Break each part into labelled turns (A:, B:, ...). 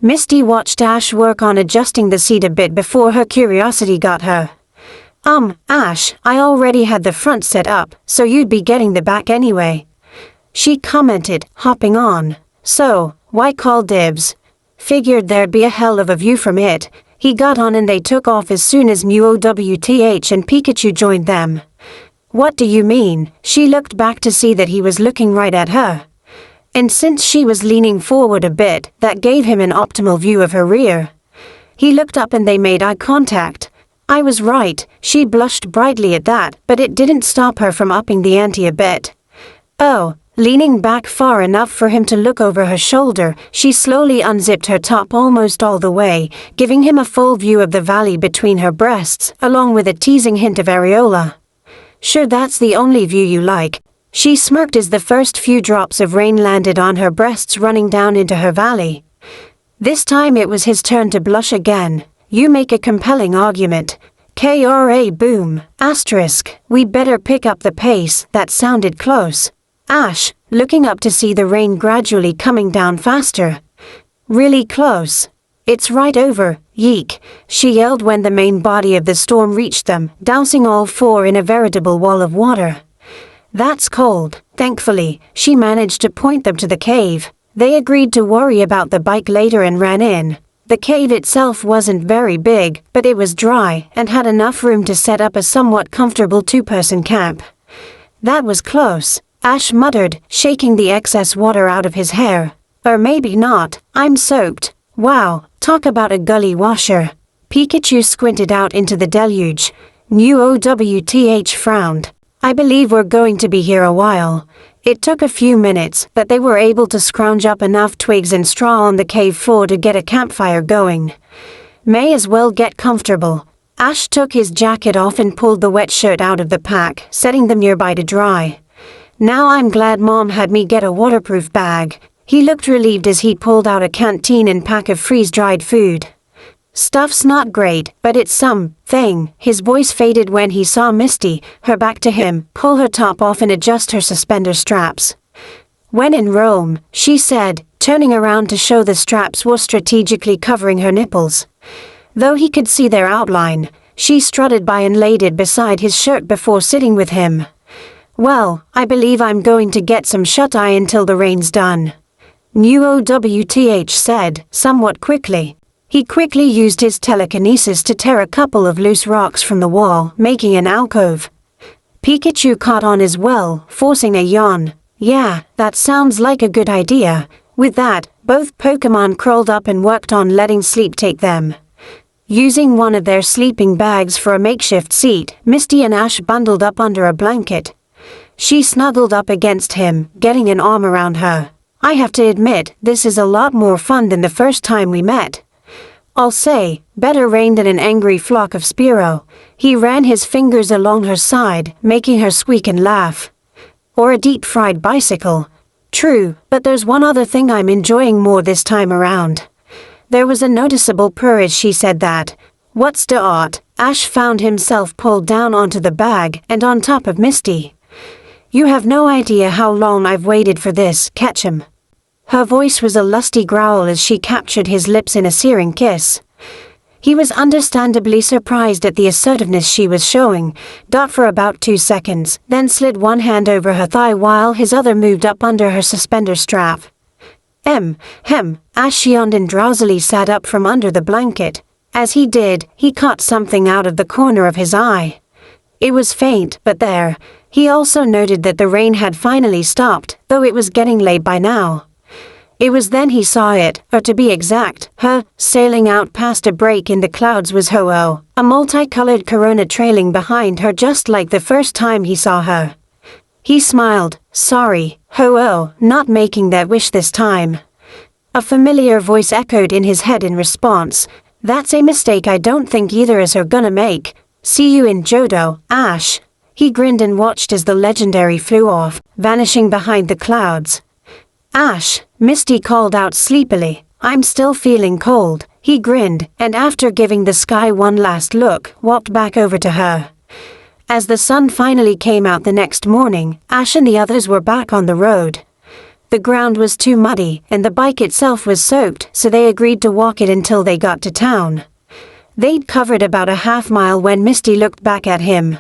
A: Misty watched Ash work on adjusting the seat a bit before her curiosity got her. Ash, I already had the front set up, so you'd be getting the back anyway," she commented, hopping on. "So, why call dibs? Figured there'd be a hell of a view from it." He got on and they took off as soon as Meowth and Pikachu joined them. "What do you mean?" She looked back to see that he was looking right at her. And since she was leaning forward a bit, that gave him an optimal view of her rear. He looked up and they made eye contact. "I was right," she blushed brightly at that, but it didn't stop her from upping the ante a bit. "Oh," leaning back far enough for him to look over her shoulder, she slowly unzipped her top almost all the way, giving him a full view of the valley between her breasts, along with a teasing hint of areola. "Sure, that's the only view you like?" She smirked as the first few drops of rain landed on her breasts, running down into her valley. This time it was his turn to blush again. "You make a compelling argument. KRA boom, asterisk, we better pick up the pace." That sounded close. Ash, looking up to see the rain gradually coming down faster. "Really close. It's right over, yeek," she yelled when the main body of the storm reached them, dousing all four in a veritable wall of water. "That's cold." Thankfully, she managed to point them to the cave. They agreed to worry about the bike later and ran in. The cave itself wasn't very big, but it was dry and had enough room to set up a somewhat comfortable two-person camp. "That was close," Ash muttered, shaking the excess water out of his hair. "Or maybe not, I'm soaked. Wow, talk about a gully washer." Pikachu squinted out into the deluge. Meowth frowned. "I believe we're going to be here a while." It took a few minutes, but they were able to scrounge up enough twigs and straw on the cave floor to get a campfire going. "May as well get comfortable." Ash took his jacket off and pulled the wet shirt out of the pack, setting them nearby to dry. "Now I'm glad Mom had me get a waterproof bag." He looked relieved as he pulled out a canteen and pack of freeze-dried food. "Stuff's not great, but it's something." His voice faded when he saw Misty, her back to him, pull her top off and adjust her suspender straps. "When in Rome," she said, turning around to show the straps were strategically covering her nipples. Though he could see their outline, she strutted by and laid it beside his shirt before sitting with him. "Well, I believe I'm going to get some shut-eye until the rain's done," Meowth said, somewhat quickly. He quickly used his telekinesis to tear a couple of loose rocks from the wall, making an alcove. Pikachu caught on as well, forcing a yawn. "Yeah, that sounds like a good idea." With that, both Pokémon crawled up and worked on letting sleep take them. Using one of their sleeping bags for a makeshift seat, Misty and Ash bundled up under a blanket. She snuggled up against him, getting an arm around her. "I have to admit, this is a lot more fun than the first time we met. I'll say, better rain than an angry flock of Spearow." He ran his fingers along her side, making her squeak and laugh. "Or a deep-fried bicycle." "True, but there's one other thing I'm enjoying more this time around." There was a noticeable purr as she said that. "What's the art?" Ash found himself pulled down onto the bag and on top of Misty. "You have no idea how long I've waited for this, Ketchum." Her voice was a lusty growl as she captured his lips in a searing kiss. He was understandably surprised at the assertiveness she was showing, thought for about 2 seconds, then slid one hand over her thigh while his other moved up under her suspender strap. Ash yawned and drowsily sat up from under the blanket. As he did, he caught something out of the corner of his eye. It was faint, but there. He also noted that the rain had finally stopped, though it was getting late by now. It was then he saw it, or to be exact, her, sailing out past a break in the clouds was Ho-Oh, a multicolored corona trailing behind her just like the first time he saw her. He smiled. "Sorry, Ho-Oh, not making that wish this time." A familiar voice echoed in his head in response. "That's a mistake I don't think either is her gonna make. See you in Johto, Ash." He grinned and watched as the legendary flew off, vanishing behind the clouds. "Ash," Misty called out sleepily. "I'm still feeling cold." He grinned, and after giving the sky one last look, walked back over to her. As the sun finally came out the next morning, Ash and the others were back on the road. The ground was too muddy, and the bike itself was soaked, so they agreed to walk it until they got to town. They'd covered about a half-mile when Misty looked back at him.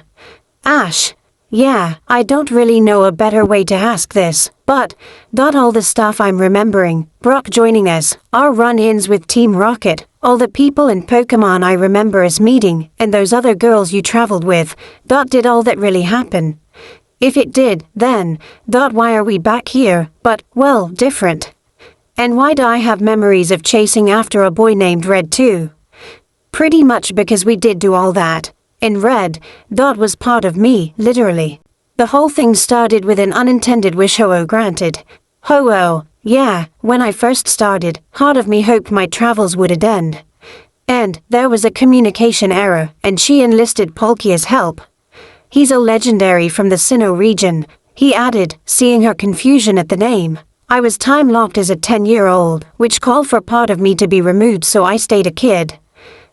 A: Ash. Yeah, I don't really know a better way to ask this, but, all the stuff I'm remembering, Brock joining us, our run-ins with Team Rocket, all the people and Pokémon I remember us meeting, and those other girls you traveled with, did all that really happen? If it did, then, why are we back here, but, well, different? And why do I have memories of chasing after a boy named Red too? Pretty much because we did do all that. And Red, was part of me, literally. The whole thing started with an unintended wish Ho-Oh granted. Ho-Oh, yeah, when I first started, part of me hoped my travels would end. And there was a communication error, and she enlisted Palkia's help. He's a legendary from the Sinnoh region, he added, seeing her confusion at the name. I was time-locked as a 10-year-old, which called for part of me to be removed, so I stayed a kid.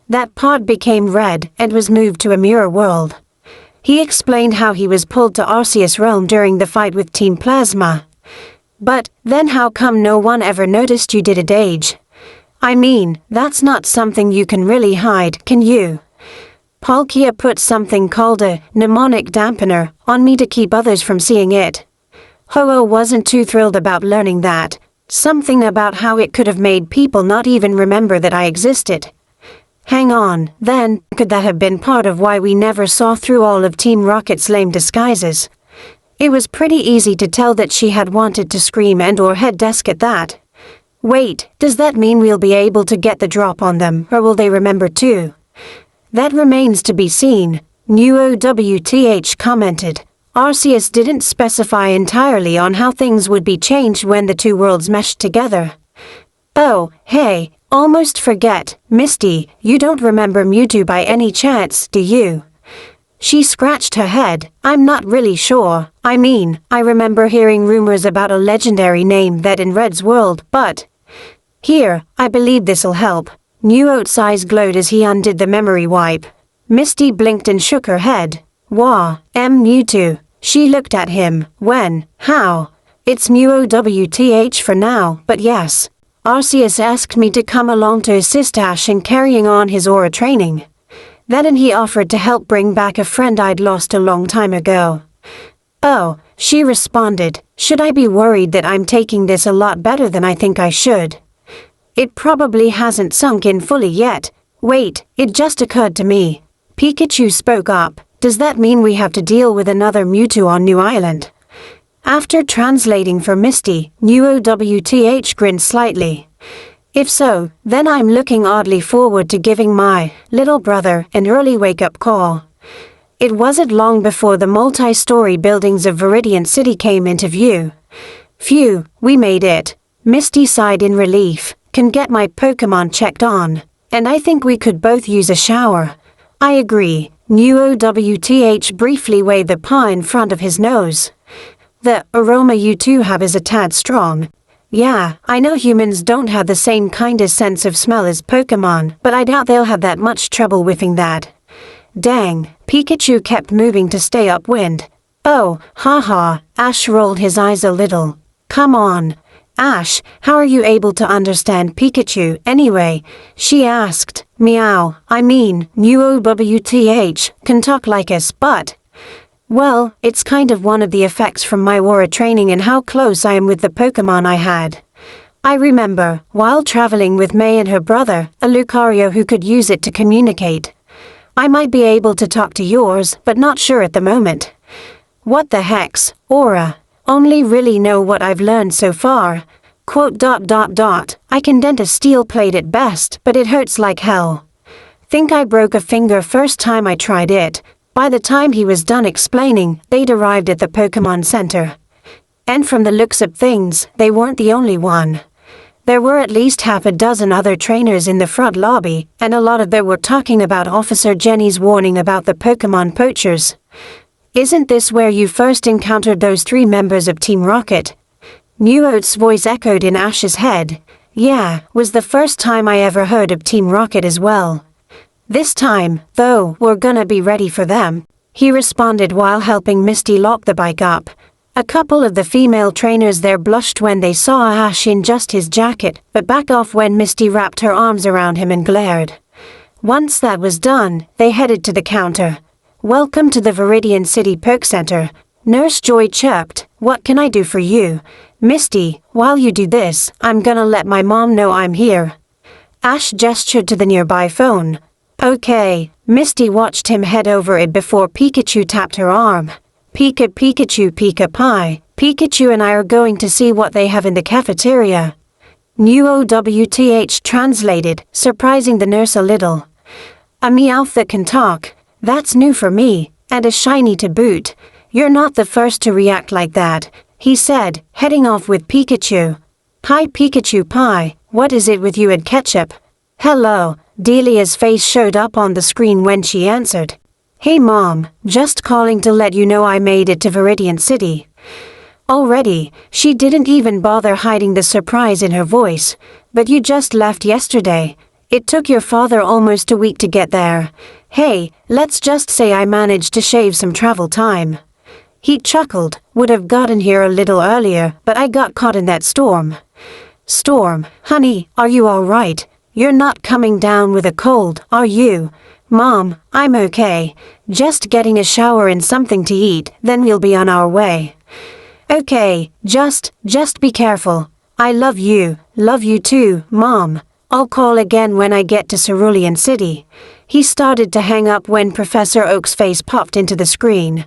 A: That part became Red and was moved to a mirror world. He explained how he was pulled to Arceus realm during the fight with Team Plasma. But then how come no one ever noticed you didn't age? I mean, that's not something you can really hide, can you? Palkia put something called a mnemonic dampener on me to keep others from seeing it. Ho-Oh wasn't too thrilled about learning that. Something about how it could have made people not even remember that I existed. Hang on, then, could that have been part of why we never saw through all of Team Rocket's lame disguises? It was pretty easy to tell that she had wanted to scream and/or head desk at that. Wait, does that mean we'll be able to get the drop on them, or will they remember too? That remains to be seen, NewOWTH commented. Arceus didn't specify entirely on how things would be changed when the two worlds meshed together. Oh, hey, almost forget, Misty, you don't remember Mewtwo by any chance, do you? She scratched her head. I'm not really sure. I mean, I remember hearing rumors about a legendary name that in Red's world, but... Here, I believe this'll help. Newot's eyes glowed as he undid the memory wipe. Misty blinked and shook her head. Wah, Mewtwo. She looked at him. When? How? It's NewOWTH for now, but yes. Arceus asked me to come along to assist Ash in carrying on his aura training. Then he offered to help bring back a friend I'd lost a long time ago. Oh, she responded, should I be worried that I'm taking this a lot better than I think I should? It probably hasn't sunk in fully yet. Wait, it just occurred to me. Pikachu spoke up. Does that mean we have to deal with another Mewtwo on New Island? After translating for Misty, NewOWTH grinned slightly. If so, then I'm looking oddly forward to giving my little brother an early wake-up call. It wasn't long before the multi-story buildings of Viridian City came into view. Phew, we made it. Misty sighed in relief. Can get my Pokémon checked on. And I think we could both use a shower. I agree. NewOWTH briefly waved the paw in front of his nose. The aroma you two have is a tad strong. Yeah, I know humans don't have the same kind of sense of smell as Pokémon, but I doubt they'll have that much trouble whiffing that. Dang, Pikachu kept moving to stay upwind. Oh, haha, Ash rolled his eyes a little. Come on. Ash, how are you able to understand Pikachu anyway? She asked. Meow, I mean, NewOWTH can talk like us, but... Well, it's kind of one of the effects from my aura training and how close I am with the Pokémon I had. I remember, while traveling with May and her brother, a Lucario who could use it to communicate. I might be able to talk to yours, but not sure at the moment. What the heck's aura? Only really know what I've learned so far. I can dent a steel plate at best, but it hurts like hell. Think I broke a finger first time I tried it. By the time he was done explaining, they'd arrived at the Pokémon Center. And from the looks of things, they weren't the only one. There were at least half a dozen other trainers in the front lobby, and a lot of them were talking about Officer Jenny's warning about the Pokémon poachers. Isn't this where you first encountered those 3 members of Team Rocket? Newot's voice echoed in Ash's head. Yeah, was the first time I ever heard of Team Rocket as well. This time, though, we're gonna be ready for them, he responded while helping Misty lock the bike up. A couple of the female trainers there blushed when they saw Ash in just his jacket, but backed off when Misty wrapped her arms around him and glared. Once that was done, they headed to the counter. "Welcome to the Viridian City Poke Center," Nurse Joy chirped. "What can I do for you?" "Misty, while you do this, I'm gonna let my mom know I'm here." Ash gestured to the nearby phone. "Okay." Misty watched him head over it before Pikachu tapped her arm. Pikachu Pika Pie, Pikachu and I are going to see what they have in the cafeteria." New OWTH translated, surprising the nurse a little. "A Meowth that can talk. That's new for me, and a shiny to boot. You're not the first to react like that," he said, heading off with Pikachu. "Hi Pikachu Pie, what is it with you and Ketchup?" "Hello." Delia's face showed up on the screen when she answered. "Hey Mom, just calling to let you know I made it to Viridian City." Already, she didn't even bother hiding the surprise in her voice. "But you just left yesterday. It took your father almost a week to get there. Hey, let's just say I managed to shave some travel time." He chuckled. "Would have gotten here a little earlier, but I got caught in that storm." "Storm? Honey, are you all right? You're not coming down with a cold, are you?" "Mom, I'm okay. Just getting a shower and something to eat, then we'll be on our way." "Okay, just be careful. I love you too, Mom. I'll call again when I get to Cerulean City." He started to hang up when Professor Oak's face popped into the screen.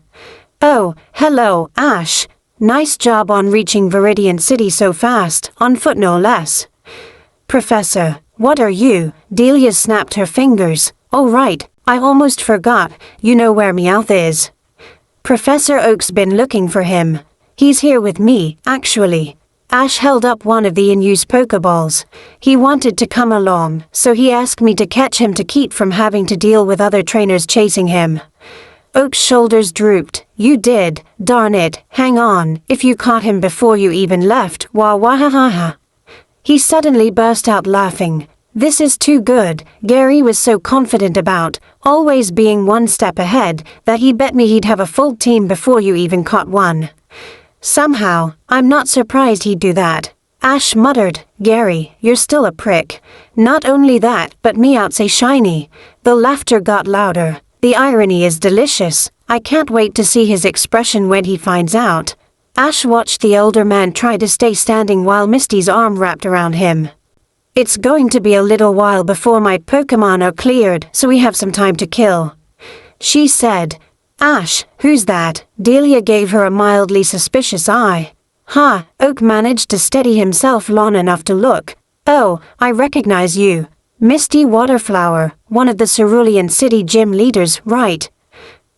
A: "Oh, hello, Ash. Nice job on reaching Viridian City so fast, on foot no less." "Professor, what are you?" Delia snapped her fingers. "Oh right, I almost forgot, you know where Meowth is." Professor Oak's been looking for him. "He's here with me, actually." Ash held up one of the in-use Pokeballs. "He wanted to come along, so he asked me to catch him to keep from having to deal with other trainers chasing him." Oak's shoulders drooped. "You did, darn it, hang on, if you caught him before you even left, wah wah ha ha ha." He suddenly burst out laughing. "This is too good." Gary was so confident about always being one step ahead that he bet me he'd have a full team before you even caught one. "Somehow, I'm not surprised he'd do that." Ash muttered. "Gary, you're still a prick. Not only that, but Meowth's a shiny." The laughter got louder. "The irony is delicious. I can't wait to see his expression when he finds out." Ash watched the older man try to stay standing while Misty's arm wrapped around him. "It's going to be a little while before my Pokémon are cleared, so we have some time to kill," she said. "Ash, who's that?" Delia gave her a mildly suspicious eye. "Ha!" Oak managed to steady himself long enough to look. "Oh, I recognize you. Misty Waterflower, one of the Cerulean City gym leaders, right?"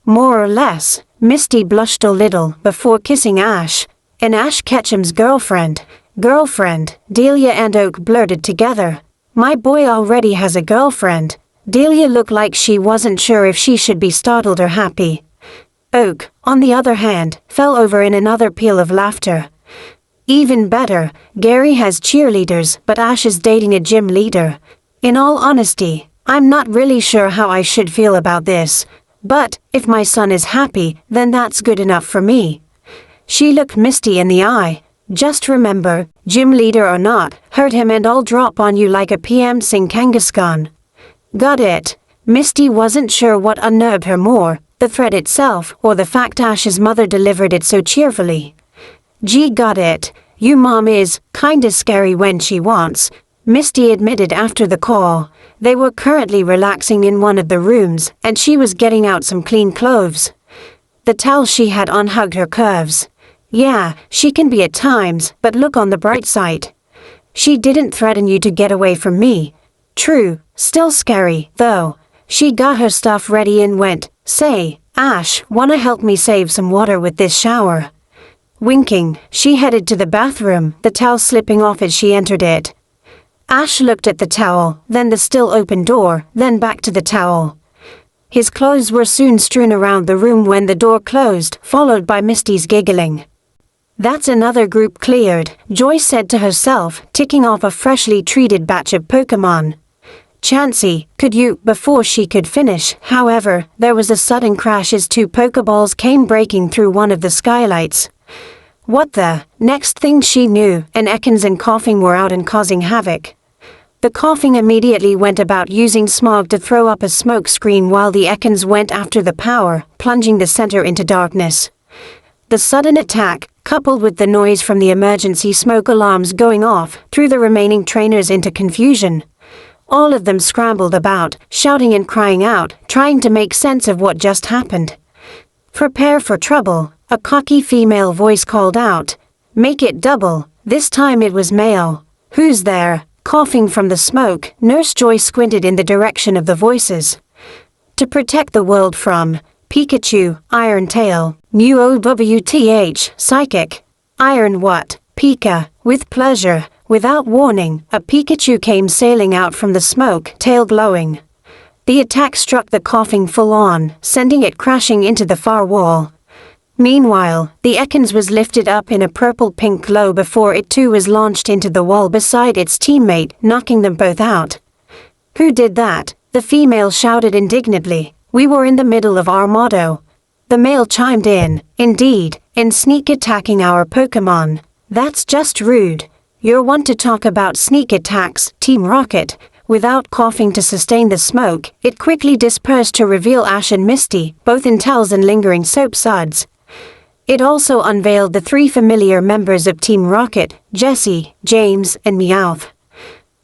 A: "More or less." Misty blushed a little before kissing Ash. "And Ash Ketchum's girlfriend." "Girlfriend," Delia and Oak blurted together. "My boy already has a girlfriend." Delia looked like she wasn't sure if she should be startled or happy. Oak, on the other hand, fell over in another peal of laughter. "Even better, Gary has cheerleaders, but Ash is dating a gym leader. In all honesty, I'm not really sure how I should feel about this. But, if my son is happy, then that's good enough for me." She looked Misty in the eye. "Just remember, gym leader or not, hurt him and I'll drop on you like a PM Sing Kangaskhan." "Got it." Misty wasn't sure what unnerved her more, the threat itself or the fact Ash's mother delivered it so cheerfully. "Gee, got it. You mom is kinda scary when she wants," Misty admitted after the call. They were currently relaxing in one of the rooms, and she was getting out some clean clothes. The towel she had on hugged her curves. "Yeah, she can be at times, but look on the bright side. She didn't threaten you to get away from me." "True, still scary, though." She got her stuff ready and went. "Say, Ash, wanna help me save some water with this shower?" Winking, she headed to the bathroom, the towel slipping off as she entered it. Ash looked at the towel, then the still open door, then back to the towel. His clothes were soon strewn around the room when the door closed, followed by Misty's giggling. "That's another group cleared," Joy said to herself, ticking off a freshly treated batch of Pokémon. "Chansey, could you?" Before she could finish, however, there was a sudden crash as two Pokeballs came breaking through one of the skylights. What the? Next thing she knew, an Ekans and coughing were out and causing havoc. The coughing immediately went about using smog to throw up a smoke screen while the Ekans went after the power, plunging the center into darkness. The sudden attack, coupled with the noise from the emergency smoke alarms going off, threw the remaining trainers into confusion. All of them scrambled about, shouting and crying out, trying to make sense of what just happened. "Prepare for trouble," a cocky female voice called out. "Make it double." This time it was male. "Who's there?" Coughing from the smoke, Nurse Joy squinted in the direction of the voices. "To protect the world from Pikachu, Iron Tail, New OWTH, Psychic. Iron what? Pika." With pleasure, without warning, a Pikachu came sailing out from the smoke, tail glowing. The attack struck the coughing full on, sending it crashing into the far wall. Meanwhile, the Ekans was lifted up in a purple-pink glow before it too was launched into the wall beside its teammate, knocking them both out. "Who did that?" the female shouted indignantly. "We were in the middle of our motto." The male chimed in, "Indeed, in sneak attacking our Pokémon. That's just rude. You're one to talk about sneak attacks, Team Rocket." Without coughing to sustain the smoke, it quickly dispersed to reveal Ash and Misty, both in towels and lingering soap suds. It also unveiled the three familiar members of Team Rocket, Jessie, James, and Meowth.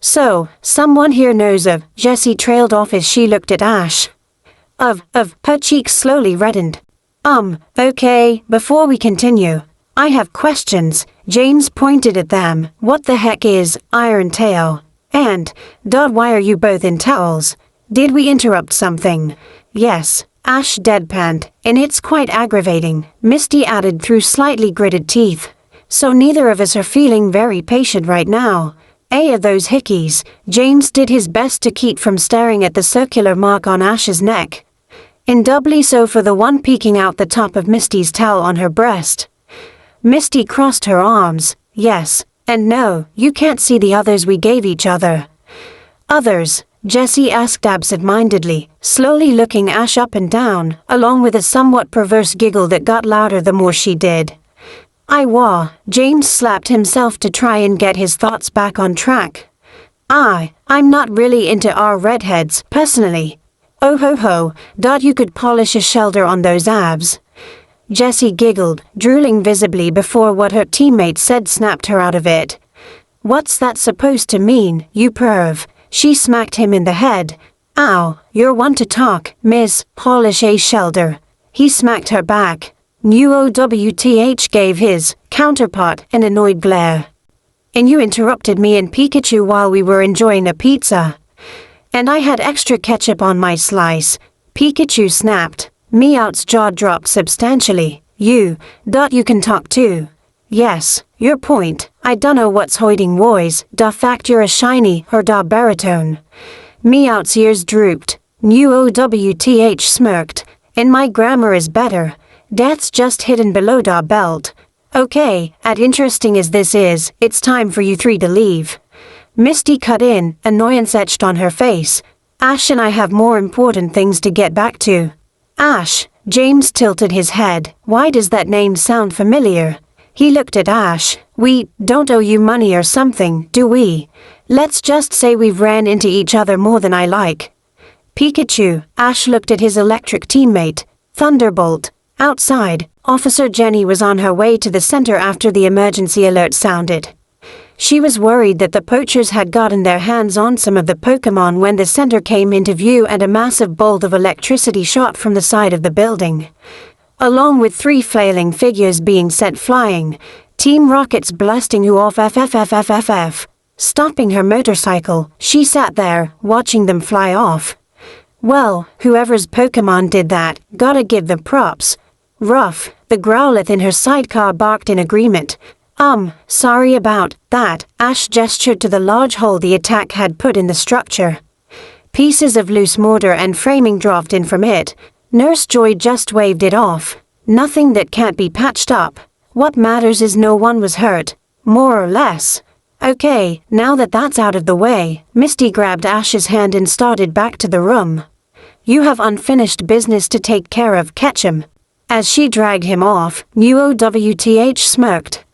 A: "So, someone here knows of," Jessie trailed off as she looked at Ash. Her cheeks slowly reddened. Okay, before we continue, I have questions." James pointed at them. "What the heck is Iron Tail? And, why are you both in towels? Did we interrupt something?" "Yes," Ash deadpanned, "and it's quite aggravating," Misty added through slightly gritted teeth. "So neither of us are feeling very patient right now. Are those hickeys?" James did his best to keep from staring at the circular mark on Ash's neck. And doubly so for the one peeking out the top of Misty's towel on her breast. Misty crossed her arms. "Yes, and no, you can't see the others we gave each other." "Others?" Jessie asked absent-mindedly, slowly looking Ash up and down, along with a somewhat perverse giggle that got louder the more she did. James slapped himself to try and get his thoughts back on track. I'm not really into our redheads, personally." "Oh ho ho, you could polish a shoulder on those abs." Jessie giggled, drooling visibly before what her teammate said snapped her out of it. "What's that supposed to mean, you perv?" She smacked him in the head. "Ow, you're one to talk, miss, polish a shoulder." He smacked her back. New OWTH gave his counterpart an annoyed glare. "And you interrupted me and Pikachu while we were enjoying a pizza. And I had extra ketchup on my slice." Pikachu snapped. Meowth's jaw dropped substantially. You can talk too." "Yes, your point. I dunno what's hoiding woys, fact you're a shiny, her baritone." Meowth's ears drooped. New OWTH smirked. "And my grammar is better. That's just hidden below belt." "Okay, as interesting as this is, it's time for you three to leave." Misty cut in, annoyance etched on her face. "Ash and I have more important things to get back to." "Ash," James tilted his head. "Why does that name sound familiar?" He looked at Ash. "We don't owe you money or something, do we? Let's just say we've ran into each other more than I like." "Pikachu," Ash looked at his electric teammate. "Thunderbolt." Outside, Officer Jenny was on her way to the center after the emergency alert sounded. She was worried that the poachers had gotten their hands on some of the Pokémon when the center came into view and a massive bolt of electricity shot from the side of the building. Along with 3 flailing figures being sent flying, Team Rocket's blasting off FFFFFF. Stopping her motorcycle, she sat there, watching them fly off. Well, whoever's Pokémon did that, gotta give them props. Ruff, the Growlithe in her sidecar barked in agreement. Sorry about that," Ash gestured to the large hole the attack had put in the structure. Pieces of loose mortar and framing dropped in from it. Nurse Joy just waved it off. "Nothing that can't be patched up. What matters is no one was hurt. More or less." "Okay, now that that's out of the way," Misty grabbed Ash's hand and started back to the room. "You have unfinished business to take care of, Ketchum." As she dragged him off, UOWTH smirked.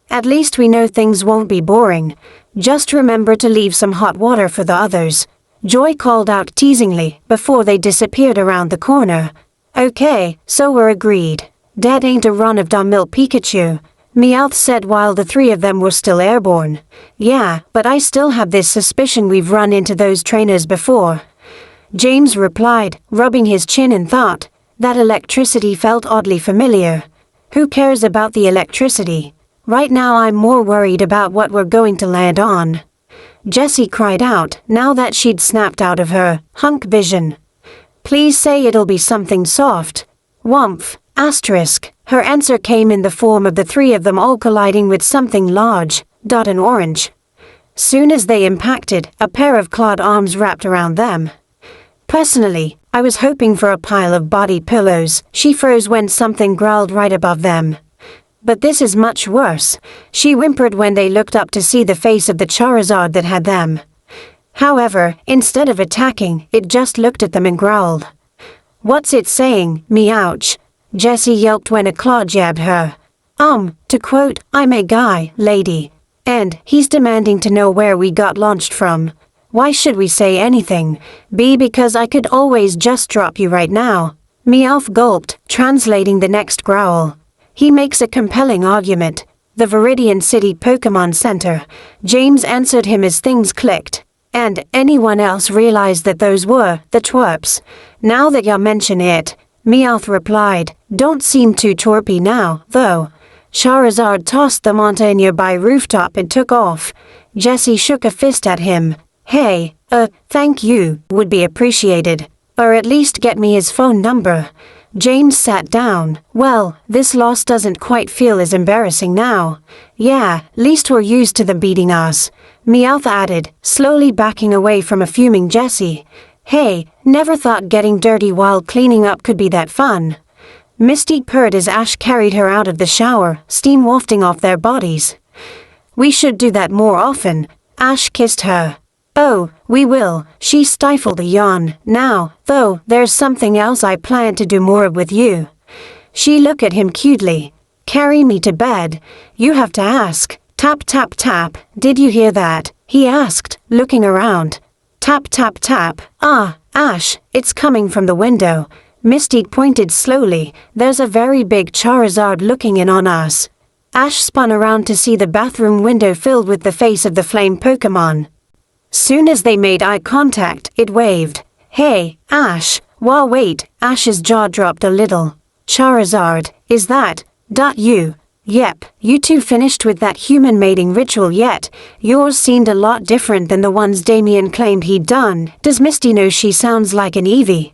A: At least we know things won't be boring. Just remember to leave some hot water for the others, Joy called out teasingly before they disappeared around the corner. Okay, so we're agreed. That ain't a run-of-the-mill Pikachu, Meowth said while the three of them were still airborne. Yeah, but I still have this suspicion we've run into those trainers before. James replied, rubbing his chin in thought. That electricity felt oddly familiar. Who cares about the electricity? Right now I'm more worried about what we're going to land on. Jessie cried out, now that she'd snapped out of her hunk vision. Please say it'll be something soft. Whumph, asterisk. Her answer came in the form of the three of them all colliding with something large, and orange. Soon as they impacted, a pair of clawed arms wrapped around them. Personally, I was hoping for a pile of body pillows. She froze when something growled right above them. But this is much worse, she whimpered when they looked up to see the face of the Charizard that had them. However, instead of attacking, it just looked at them and growled. What's it saying, meouch? Jessie yelped when a claw jabbed her. To quote, I'm a guy, lady. And, he's demanding to know where we got launched from. Why should we say anything? B, because I could always just drop you right now. Meowth gulped, translating the next growl. He makes a compelling argument. The Viridian City Pokémon Center. James answered him as things clicked. And anyone else realized that those were the twerps. Now that you mention it, Meowth replied, don't seem too twerpy now, though. Charizard tossed them onto a nearby rooftop and took off. Jessie shook a fist at him. Hey, thank you, would be appreciated. Or at least get me his phone number. James sat down. Well, this loss doesn't quite feel as embarrassing now. Yeah, least we're used to them beating us. Meowth added, slowly backing away from a fuming Jessie. Hey, never thought getting dirty while cleaning up could be that fun. Misty purred as Ash carried her out of the shower, steam wafting off their bodies. We should do that more often. Ash kissed her. Oh, we will, she stifled a yawn. Now, though, there's something else I plan to do more of with you. She looked at him cutely. Carry me to bed. You have to ask. Tap tap tap, did you hear that? He asked, looking around. Tap tap tap. Ah, Ash, it's coming from the window. Misty pointed slowly. There's a very big Charizard looking in on us. Ash spun around to see the bathroom window filled with the face of the flame Pokémon. Soon as they made eye contact, it waved. Hey, Ash. Well, wait, Ash's jaw dropped a little. Charizard, is that you? Yep, you two finished with that human mating ritual yet? Yours seemed a lot different than the ones Damien claimed he'd done. Does Misty know she sounds like an Eevee?